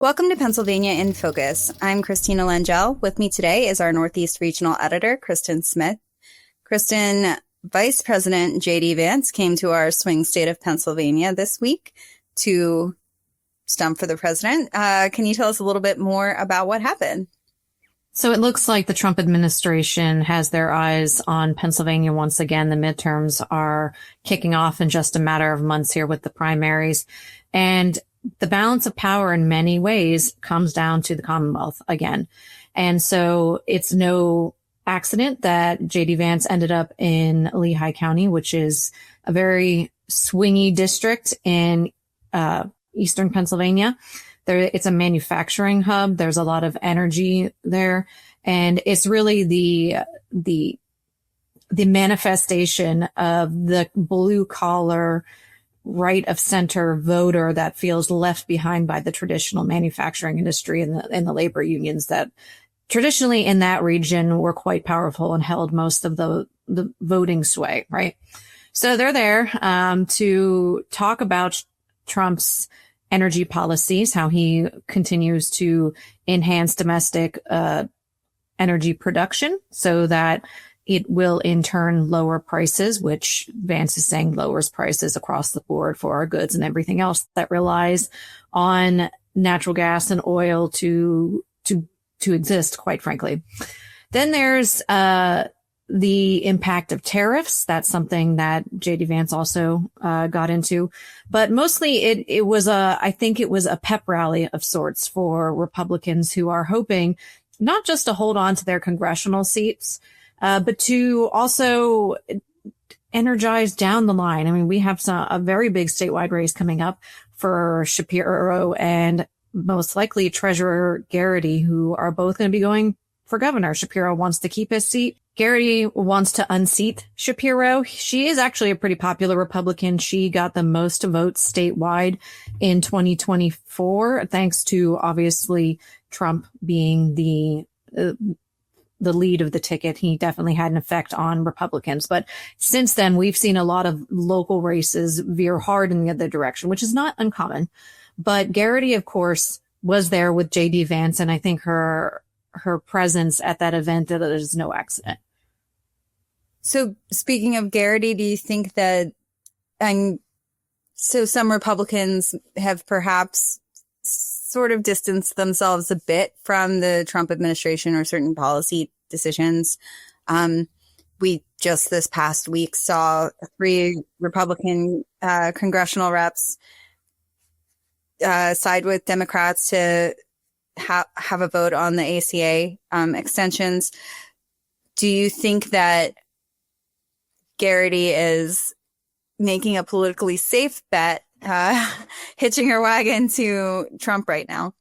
Welcome to Pennsylvania in Focus. I'm Christina Langell. With me today is our Northeast Regional Editor, Kristen Smith. Kristen, Vice President J.D. Vance came to our swing state of Pennsylvania this week to stump for the president. Can you tell us a little bit more about what happened? So it looks like the Trump administration has their eyes on Pennsylvania once again. The midterms are kicking off in just a matter of months here with the primaries. And the balance of power in many ways comes down to the Commonwealth again. And so it's no accident that J.D. Vance ended up in Lehigh County, which is a very swingy district in eastern Pennsylvania. It's a manufacturing hub. There's a lot of energy there. And it's really the manifestation of the blue collar right of center voter that feels left behind by the traditional manufacturing industry and the labor unions that traditionally in that region were quite powerful and held most of the voting sway, right? So they're there to talk about Trump's energy policies, how he continues to enhance domestic energy production so that it will in turn lower prices, which Vance is saying lowers prices across the board for our goods and everything else that relies on natural gas and oil to exist, quite frankly. Then there's the impact of tariffs. That's something that J.D. Vance also got into. But mostly I think it was a pep rally of sorts for Republicans who are hoping not just to hold on to their congressional seats, but to also energize down the line. I mean, we have a very big statewide race coming up for Shapiro and most likely Treasurer Garrity, who are both going to be going for governor. Shapiro wants to keep his seat. Garrity wants to unseat Shapiro. She is actually a pretty popular Republican. She got the most votes statewide in 2024, thanks to obviously Trump being the lead of the ticket. He definitely had an effect on Republicans. But since then, we've seen a lot of local races veer hard in the other direction, which is not uncommon. But Garrity, of course, was there with J.D. Vance, and I think her presence at that event, that is no accident. So speaking of Garrity, do you think that, so some Republicans have perhaps sort of distanced themselves a bit from the Trump administration or certain policy decisions. We just this past week saw 3 Republican congressional reps side with Democrats to have a vote on the ACA extensions. Do you think that Garrity is making a politically safe bet, hitching her wagon to Trump right now?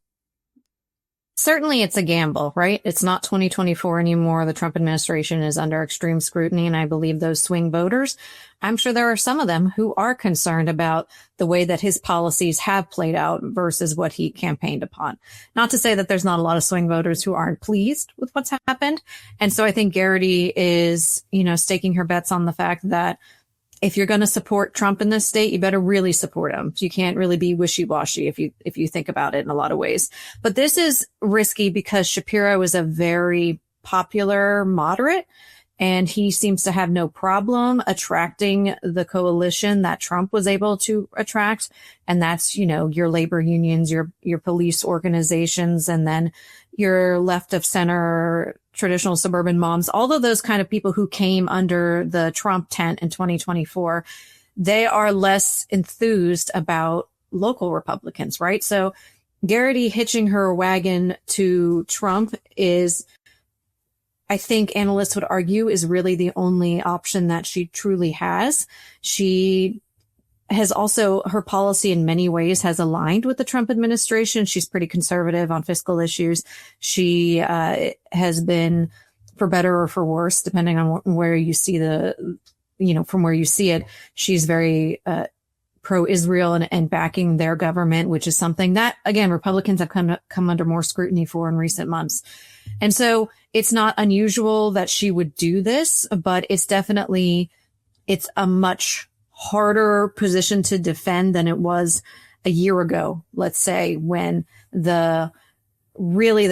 Certainly it's a gamble, right? It's not 2024 anymore. The Trump administration is under extreme scrutiny, and I believe those swing voters, I'm sure there are some of them who are concerned about the way that his policies have played out versus what he campaigned upon. Not to say that there's not a lot of swing voters who aren't pleased with what's happened. And so I think Garrity is, staking her bets on the fact that if you're going to support Trump in this state, you better really support him. You can't really be wishy-washy if you think about it in a lot of ways. But this is risky because Shapiro is a very popular moderate, and he seems to have no problem attracting the coalition that Trump was able to attract. And that's, your labor unions, your police organizations, and then your left of center traditional suburban moms, all of those kind of people who came under the Trump tent in 2024, they are less enthused about local Republicans, right? So Garrity hitching her wagon to Trump is, I think analysts would argue, is really the only option that she truly has. She has also, her policy in many ways has aligned with the Trump administration. She's pretty conservative on fiscal issues. She has been, for better or for worse, depending on where you see from where you see it, she's very pro-Israel and backing their government, which is something that, again, Republicans have come under more scrutiny for in recent months. And so it's not unusual that she would do this, but it's a much harder position to defend than it was a year ago, let's say, when the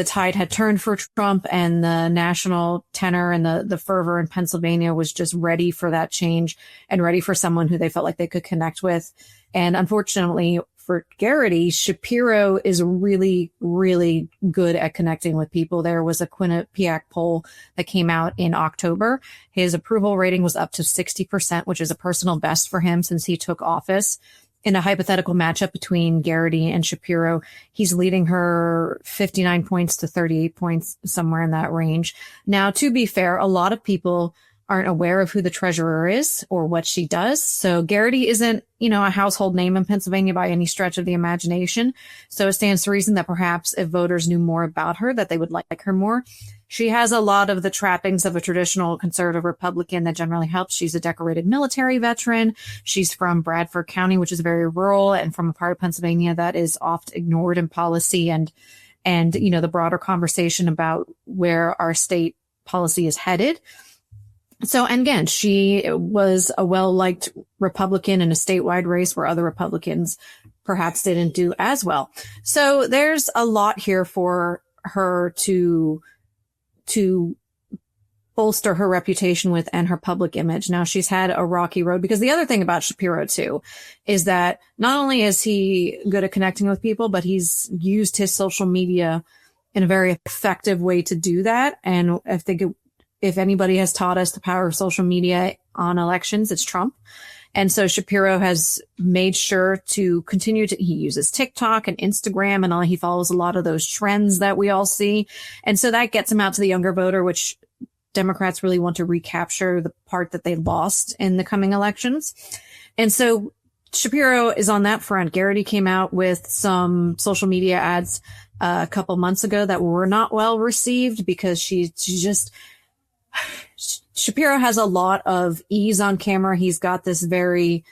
tide had turned for Trump and the national tenor and the fervor in Pennsylvania was just ready for that change and ready for someone who they felt like they could connect with. And unfortunately for Garrity, Shapiro is really, really good at connecting with people. There was a Quinnipiac poll that came out in October. His approval rating was up to 60%, which is a personal best for him since he took office. In a hypothetical matchup between Garrity and Shapiro, he's leading her 59 points to 38 points, somewhere in that range. Now, to be fair, a lot of people aren't aware of who the treasurer is or what she does. So Garrity isn't, a household name in Pennsylvania by any stretch of the imagination. So it stands to reason that perhaps if voters knew more about her, that they would like her more. She has a lot of the trappings of a traditional conservative Republican that generally helps. She's a decorated military veteran. She's from Bradford County, which is very rural, and from a part of Pennsylvania that is oft ignored in policy and the broader conversation about where our state policy is headed. So, and again, she was a well-liked Republican in a statewide race where other Republicans perhaps didn't do as well. So there's a lot here for her to bolster her reputation with and her public image. Now, she's had a rocky road, because the other thing about Shapiro too is that not only is he good at connecting with people, but he's used his social media in a very effective way to do that. And I think if anybody has taught us the power of social media on elections, it's Trump. And so Shapiro has made sure to continue he uses TikTok and Instagram and all. He follows a lot of those trends that we all see. And so that gets him out to the younger voter, which Democrats really want to recapture the part that they lost in the coming elections. And so Shapiro is on that front. Garrity came out with some social media ads a couple months ago that were not well received because Shapiro has a lot of ease on camera. He's got this very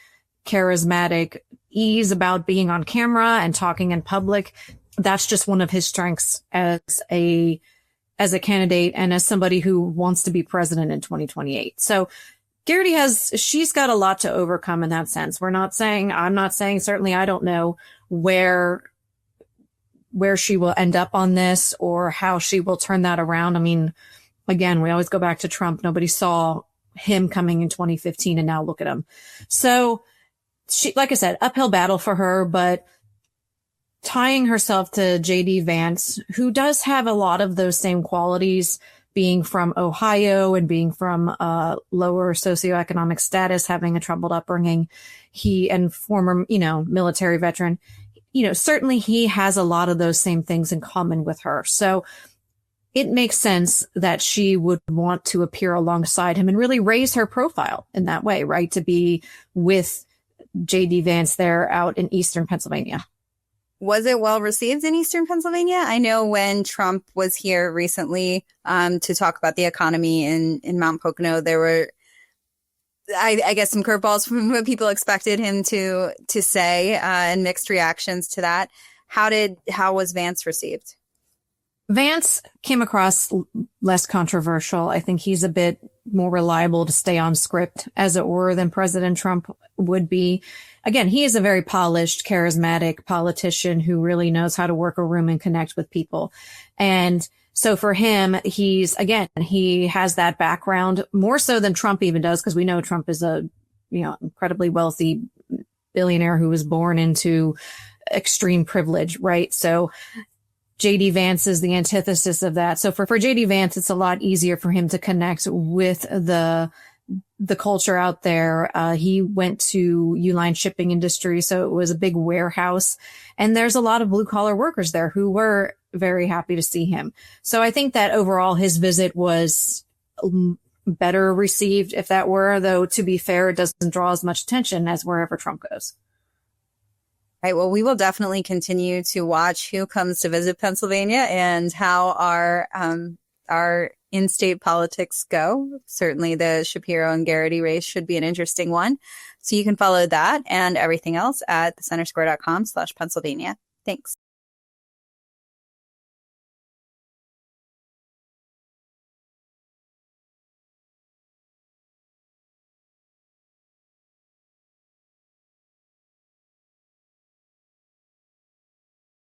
charismatic ease about being on camera and talking in public. That's just one of his strengths as a candidate and as somebody who wants to be president in 2028. So Garrity she's got a lot to overcome in that sense. I'm not saying, certainly I don't know where she will end up on this or how she will turn that around. I mean, again, we always go back to Trump. Nobody saw him coming in 2015, and now look at him. So she, like I said, uphill battle for her, but tying herself to J.D. Vance, who does have a lot of those same qualities, being from Ohio and being from lower socioeconomic status, having a troubled upbringing, and former, military veteran, certainly he has a lot of those same things in common with her. So it makes sense that she would want to appear alongside him and really raise her profile in that way, right? To be with J.D. Vance there out in Eastern Pennsylvania. Was it well received in Eastern Pennsylvania? I know when Trump was here recently to talk about the economy in Mount Pocono, there were, I guess, some curveballs from what people expected him to say and mixed reactions to that. How was Vance received? Vance came across less controversial. I think he's a bit more reliable to stay on script, as it were, than President Trump would be. Again, he is a very polished, charismatic politician who really knows how to work a room and connect with people. And so for him, he has that background more so than Trump even does, because we know Trump is a, incredibly wealthy billionaire who was born into extreme privilege, right? So J.D. Vance is the antithesis of that. So for J.D. Vance, it's a lot easier for him to connect with the culture out there. He went to Uline Shipping Industry, so it was a big warehouse. And there's a lot of blue collar workers there who were very happy to see him. So I think that overall his visit was better received, if that were, though, to be fair, it doesn't draw as much attention as wherever Trump goes. Right. Well, we will definitely continue to watch who comes to visit Pennsylvania and how our in-state politics go. Certainly the Shapiro and Garrity race should be an interesting one. So you can follow that and everything else at thecentersquare.com/Pennsylvania. Thanks.